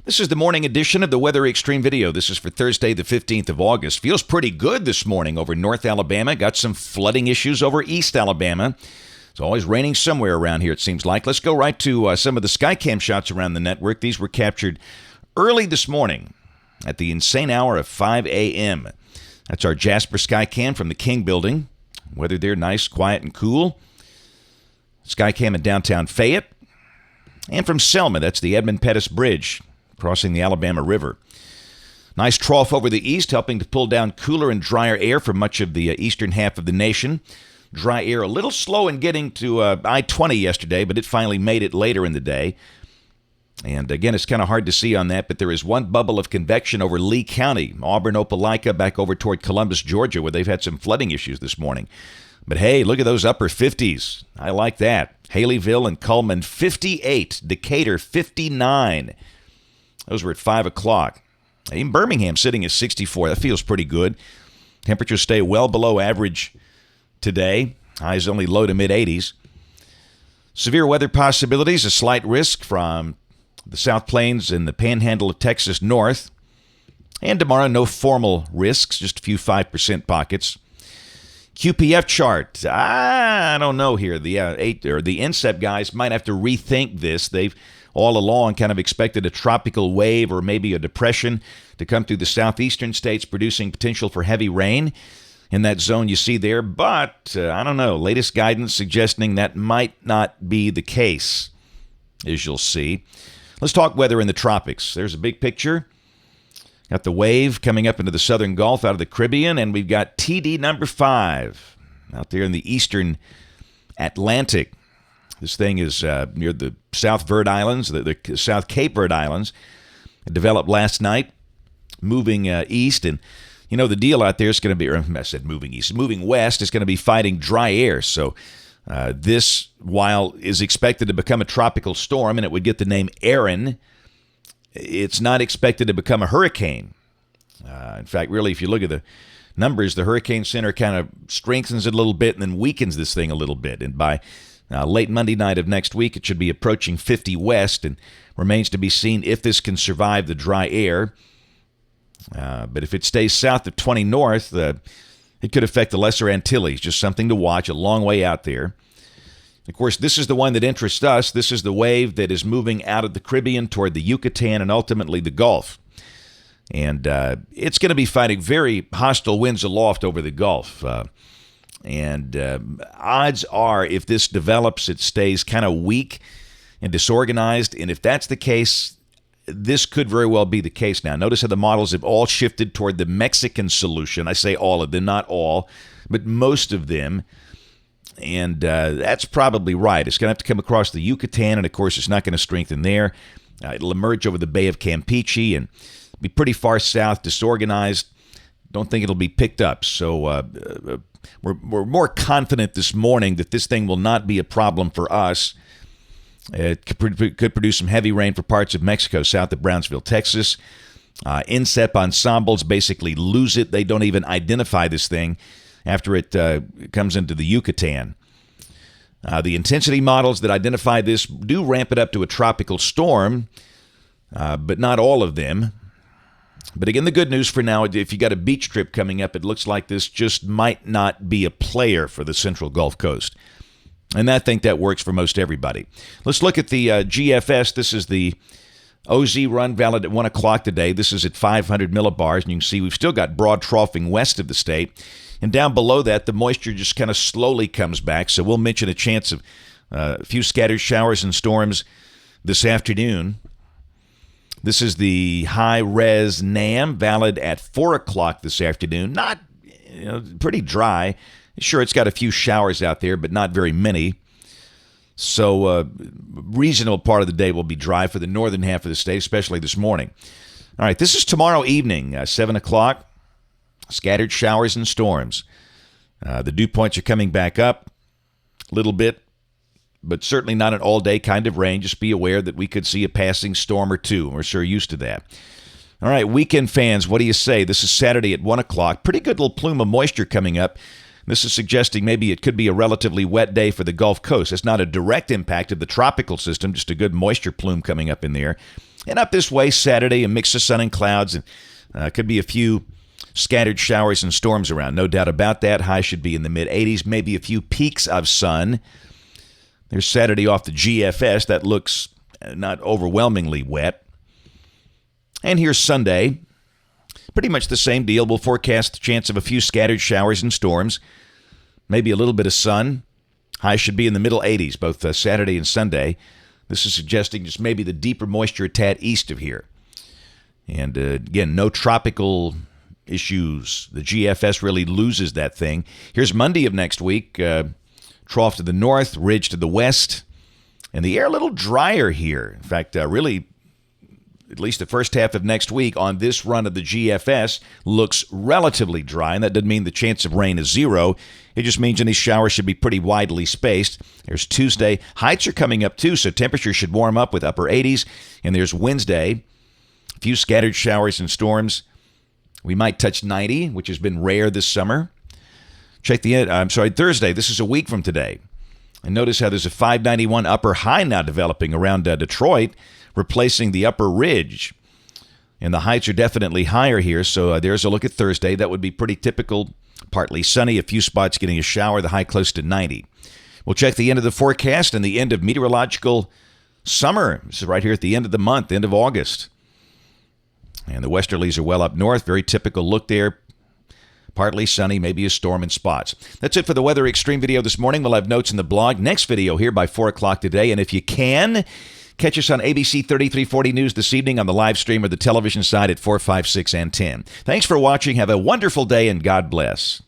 This is the morning edition of the Weather Xtreme video. This is for Thursday, the 15th of August. Feels pretty good this morning over North Alabama. Got some flooding issues over East Alabama. It's always raining somewhere around here, it seems like. Let's go right to some of the Skycam shots around the network. These were captured early this morning at the insane hour of 5 a.m. That's our Jasper Skycam from the King Building. Weather there nice, quiet, and cool. Skycam in downtown Fayette. And from Selma, that's the Edmund Pettus Bridge, crossing the Alabama River. Nice trough over the east, helping to pull down cooler and drier air from much of the eastern half of the nation. Dry air a little slow in getting to I-20 yesterday, but it finally made it later in the day. And again, it's kind of hard to see on that, but there is one bubble of convection over Lee County, Auburn, Opelika, back over toward Columbus, Georgia, where they've had some flooding issues this morning. But hey, look at those upper 50s. I like that. Haleyville and Cullman, 58. Decatur, 59. Those were at 5 o'clock. Even Birmingham sitting at 64. That feels pretty good. Temperatures stay well below average today. Highs only low to mid-80s. Severe weather possibilities, a slight risk from the South Plains and the panhandle of Texas north. And tomorrow, no formal risks, just a few 5% pockets. QPF chart. I don't know here. The INSEP guys might have to rethink this. They've all along kind of expected a tropical wave or maybe a depression to come through the southeastern states, producing potential for heavy rain in that zone you see there. But I don't know. Latest guidance suggesting that might not be the case, as you'll see. Let's talk weather in the tropics. There's a big picture. Got the wave coming up into the southern Gulf out of the Caribbean, and we've got TD number 5 out there in the eastern Atlantic. This thing is near the South Verde Islands, the South Cape Verde Islands. It developed last night, moving east. And, you know, the deal out there is going to be, or I said moving east, moving west is going to be fighting dry air. So this, while is expected to become a tropical storm, and it would get the name Aaron, it's not expected to become a hurricane. In fact, really, if you look at the numbers, the Hurricane Center kind of strengthens it a little bit and then weakens this thing a little bit. And by late Monday night of next week, it should be approaching 50 west, and remains to be seen if this can survive the dry air. But if it stays south of 20 north, it could affect the Lesser Antilles. Just something to watch, a long way out there. Of course, this is the one that interests us. This is the wave that is moving out of the Caribbean toward the Yucatan and ultimately the Gulf. And it's going to be fighting very hostile winds aloft over the Gulf. Odds are, if this develops, it stays kind of weak and disorganized. And if that's the case, this could very well be the case now. Notice how the models have all shifted toward the Mexican solution. I say all of them, not all, but most of them. And that's probably right. It's going to have to come across the Yucatan, and of course, it's not going to strengthen there. It'll emerge over the Bay of Campeche and be pretty far south, disorganized. Don't think it'll be picked up. So we're more confident this morning that this thing will not be a problem for us. It could produce some heavy rain for parts of Mexico, south of Brownsville, Texas. INSEP ensembles basically lose it. They don't even identify this thing after it comes into the Yucatan. The intensity models that identify this do ramp it up to a tropical storm, but not all of them. But again, the good news for now, if you got a beach trip coming up, it looks like this just might not be a player for the central Gulf Coast. And I think that works for most everybody. Let's look at the GFS. This is the OZ run, valid at 1 o'clock today. This is at 500 millibars, and you can see we've still got broad troughing west of the state. And down below that, the moisture just kind of slowly comes back. So we'll mention a chance of a few scattered showers and storms this afternoon. This is the high-res NAM, valid at 4 o'clock this afternoon. Not, pretty dry. Sure, it's got a few showers out there, but not very many. So reasonable part of the day will be dry for the northern half of the state, especially this morning. All right, this is tomorrow evening, 7 o'clock. Scattered showers and storms. The dew points are coming back up a little bit, but certainly not an all-day kind of rain. Just be aware that we could see a passing storm or two. We're sure used to that. All right, weekend fans, what do you say? This is Saturday at 1 o'clock. Pretty good little plume of moisture coming up. This is suggesting maybe it could be a relatively wet day for the Gulf Coast. It's not a direct impact of the tropical system, just a good moisture plume coming up in there. And up this way, Saturday, a mix of sun and clouds, and could be a few scattered showers and storms around. No doubt about that. High should be in the mid-80s, maybe a few peaks of sun. There's Saturday off the GFS. That looks not overwhelmingly wet. And here's Sunday. Pretty much the same deal. We'll forecast the chance of a few scattered showers and storms, maybe a little bit of sun. High should be in the middle 80s, both Saturday and Sunday. This is suggesting just maybe the deeper moisture a tad east of here. And again, no tropical issues. The GFS really loses that thing. Here's Monday of next week. Trough to the north, ridge to the west. And the air a little drier here. In fact, really, at least the first half of next week on this run of the GFS looks relatively dry, and that doesn't mean the chance of rain is zero. It just means any showers should be pretty widely spaced. There's Tuesday. Heights are coming up too, so temperatures should warm up with upper 80s. And there's Wednesday. A few scattered showers and storms. We might touch 90, which has been rare this summer. Thursday. This is a week from today. And notice how there's a 591 upper high now developing around Detroit, replacing the upper ridge. And the heights are definitely higher here, so there's a look at Thursday. That would be pretty typical. Partly sunny, a few spots getting a shower, the high close to 90. We'll check the end of the forecast and the end of meteorological summer. This is right here at the end of the month, end of August. And the westerlies are well up north. Very typical look there. Partly sunny, maybe a storm in spots. That's it for the Weather Xtreme video this morning. We'll have notes in the blog. Next video here by 4 o'clock today. And if you can, catch us on ABC 3340 News this evening on the live stream or the television side at 4, 5, 6, and 10. Thanks for watching. Have a wonderful day, and God bless.